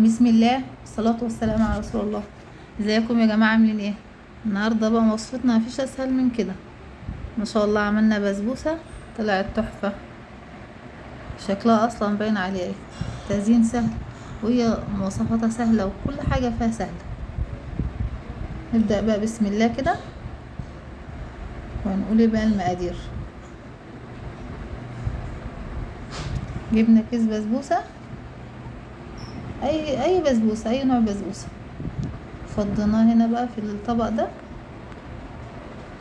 بسم الله والصلاة والسلام على رسول الله. ازيكم يا جماعة، عاملين ايه؟ النهاردة بقى وصفتنا مفيش اسهل من كده. ما شاء الله عملنا بسبوسة طلعت تحفة. شكلها اصلا باين عليها ايه، تزيين سهل وهي مواصفاتها سهلة وكل حاجة فيها سهلة. نبدأ بقى بسم الله كده ونقول ايه بقى المقادير. جبنا كيس بسبوسة، اي بسبوسة، اي نوع بسبوسة. فضيناه هنا بقى في الطبق ده،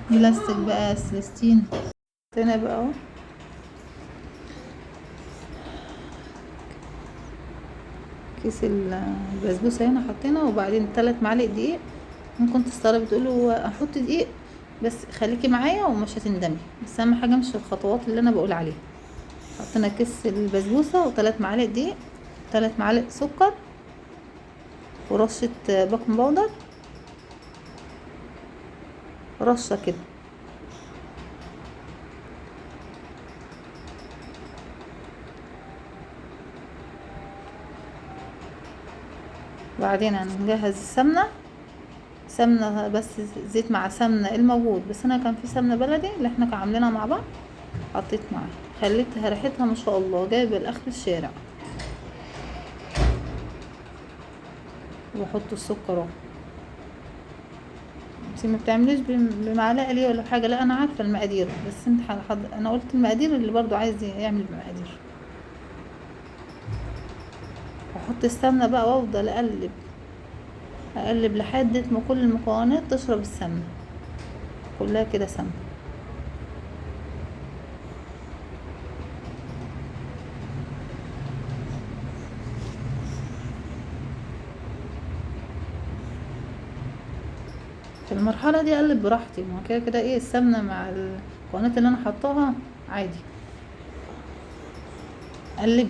بلاستيك بقى سلستين. هنا بقى اهو كيس البسبوسه هنا حطينا، وبعدين 3 معالق دقيق. ممكن تستغربي تقولوا احط دقيق، بس خليكي معايا ومش هتندمي. بس اهم حاجه مش الخطوات اللي انا بقول عليها. حطينا كيس البسبوسه و3 معالق دقيق، 3 معالق سكر، ورشه بيكنج باودر، رشه كده. بعدين هنجهز السمنه. سمنه بس، زيت مع سمنه الموجود، بس انا كان في سمنه بلدي اللي احنا كنا عاملينها مع بعض، حطيت معاها، خليتها ريحتها ما شاء الله جايبه لاخر الشارع. واحط السكر اهو. انت ما بتعمليش بمعلقه ليه ولا حاجه؟ لا انا عارفه المقادير، بس انت انا قلت المقادير اللي برضو عايز يعمل بمقادير. واحط السمنه بقى وافضل اقلب اقلب لحد ما كل المكونات تشرب السمنه كلها كده سمنه. في المرحله دي اقلب براحتي، ما هو كده كده ايه، السمنه مع المكونات اللي انا حطاها عادي. قلبي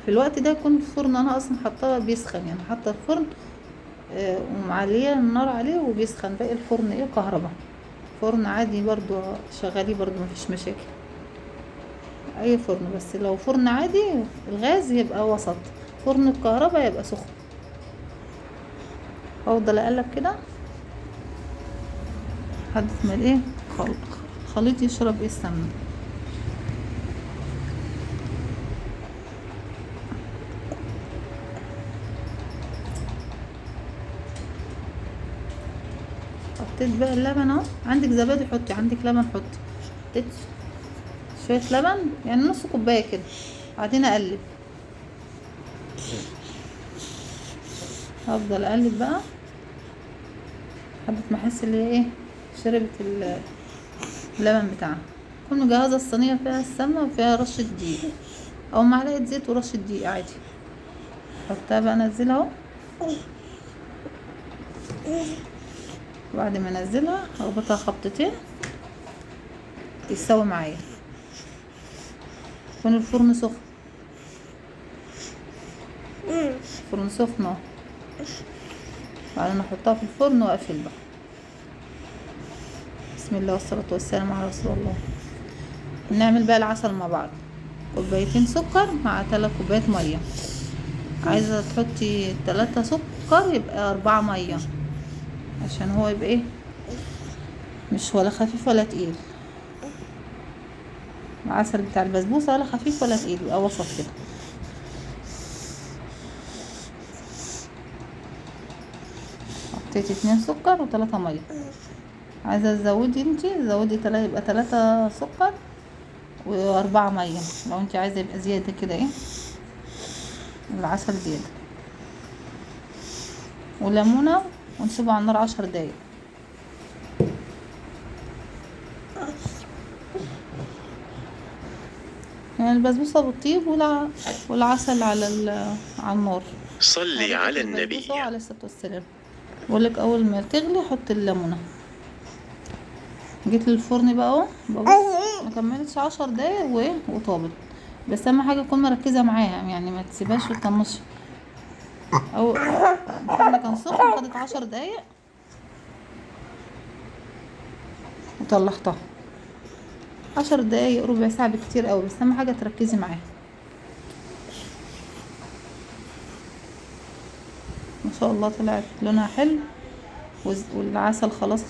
في الوقت ده يكون الفرن انا اصلا حطاه بيسخن، يعني حاطه الفرن ومعليه النار عليه وبيسخن. باقي الفرن ايه، كهرباء، فرن عادي برضو شغالي برضو مفيش مشاكل. اي فرن، بس لو فرن عادي الغاز يبقى وسط، فرن الكهرباء يبقى سخن. افضل اقلب كده لحد ما الايه خليط يشرب ايه السمنه. حطيت بقى اللبن اهو، عندك زبادي حطي، عندك لبن حطي. حطيت شويه لبن يعني نص كوبايه كده، بعدين اقلب. هفضل اقلب بقى لحد ما احس ان هي ايه، شربت اللبن بتاعها. كون مجهزه الصينيه فيها السمنه وفيها رشه دقيق او معلقه زيت ورشه دقيق عادي. احطها بقى، انزلها اهو. بعد ما انزلها اخبطها خبطتين يستوي معايا. يكون الفرن سخن، الفرن سخن اهو. بعدين احطها في الفرن واقفل بقى. بسم الله والصلاه والسلام على رسول الله. نعمل بقى العسل مع بعض. كوبايتين سكر مع 3 كوبايات ميه. عايزه تحطي 3 سكر يبقى 4 ميه، عشان هو يبقى ايه، مش ولا خفيف ولا تقيل. العسل بتاع البسبوسه ولا خفيف ولا تقيل، يبقى وسط كده. حطيت 2 سكر و3 ميه. عايزه تزودي انتي زودي يبقى 3 سكر و4 ميه، لو انتي عايزه يبقى زياده كده ايه، العسل زياده. وليمونه، ونسيبه على النار 10 دقايق. يعني البسبوسه بتطيب والعسل على النار. صلي على النبي. البسبوسه عليه الصلاه والسلام. بقولك اول ما تغلي حط الليمونه. جيت للفرن بقى اهو، ببص ما كملتش 10 دقايق وطابت. بس اهم حاجه تكون مركزه معاها، يعني ما تسيبهاش وتطنش. او الفرن كان سخن، خدت 10 دقايق وطلعتها. 10 دقايق ربع ساعة بكتير قوي، بس اهم حاجة تركزي معاها. ما شاء الله طلعت لونها حلو، والعسل خلاص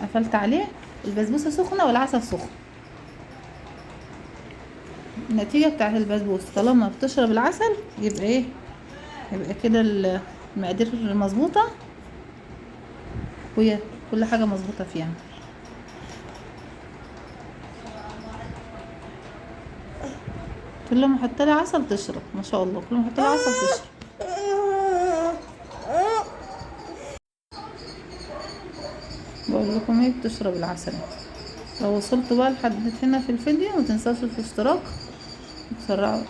قفلت عليه. البسبوسة سخنة والعسل سخن. النتيجة بتاعت البسبوسة طالما بتشرب العسل يبقى ايه، يبقى كده المقادير مظبوطة، وهي كل حاجة مظبوطة فيها. كل ما احط لها عسل تشرب، ما شاء الله كل ما احط لها عسل تشرب. بقول لكم ايه، بتشرب العسل. لو وصلتوا بقى لحد هنا في الفيديو متنساش الاشتراك وتسرعوا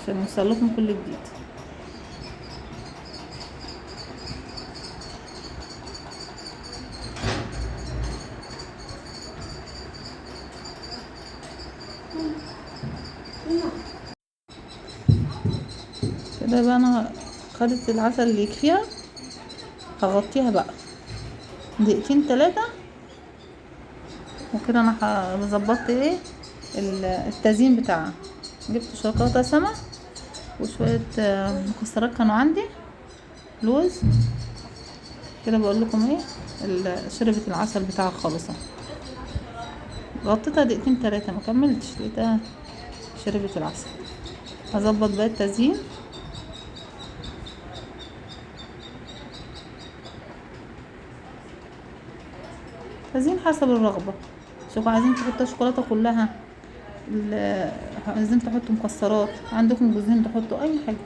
عشان يوصلكم كل جديد. كده بقى انا خدت العسل اللي يكفيها، هغطيها بقى دقيقتين 3، وكده انا ظبطت ايه التزيين بتاعها. جبت شوكولاته سما وشويه مكسرات كانوا عندي، لوز. كده بقول لكم ايه، شربت العسل بتاعها خالص. غطيتها دقيقتين 3 ما كملتش، لقيتها شربت العسل. هظبط بقى التزيين. تزيين حسب الرغبه، شوفوا عايزين تحطوا شوكولاته كلها، عايزين تحطوا مكسرات، عندكم جوزين تحطوا اي حاجه،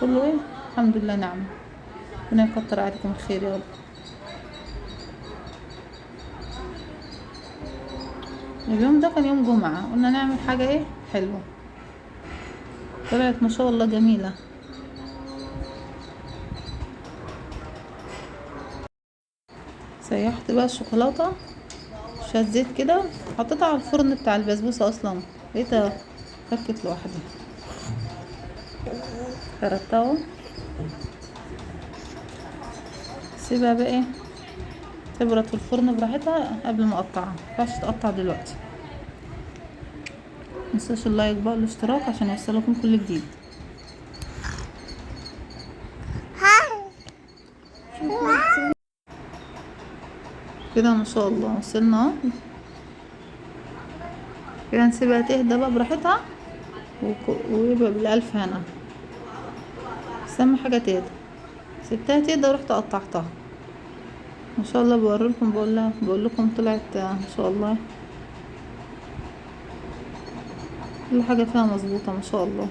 كله ايه الحمد لله نعمه. ربنا يكتر عليكم الخير يا رب. اليوم ده كان يوم جمعه، قلنا نعمل حاجه ايه حلوه، طلعت ما شاء الله جميله. سيحت بقى الشوكولاته شويه زيت كده، حطيتها على الفرن بتاع البسبوسه، اصلا لقيتها فكت لوحدها. فردتها، سيبها بقى ايه تبرد في الفرن براحتها قبل ما اقطعها، مينفعش تقطع دلوقتي. متنسوش اللايك بقى والاشتراك عشان يوصلكم كل جديد. كده ما شاء الله وصلنا اهو. كده نسيبها تهدى بقى براحتها ويبقى بالالف هنا، بس اهم حاجه تهدى. سبتها تهدى ورحت قطعتها. ما شاء الله بوريلكم، بقول لكم طلعت ما شاء الله كل حاجه فيها مظبوطه ما شاء الله،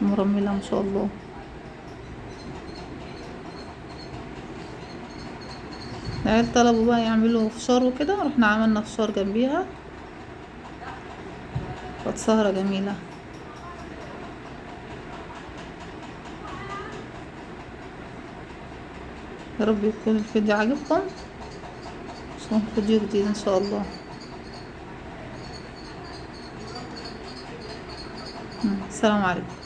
مرمله ما شاء الله. العيال طلبوا بقى يعملوا فشار وكده، رحنا عملنا فشار جنبيها، كانت سهرة جميلة. يا رب يكون الفيديو عجبكم، اشوفكم فيديو جديد ان شاء الله. السلام عليكم.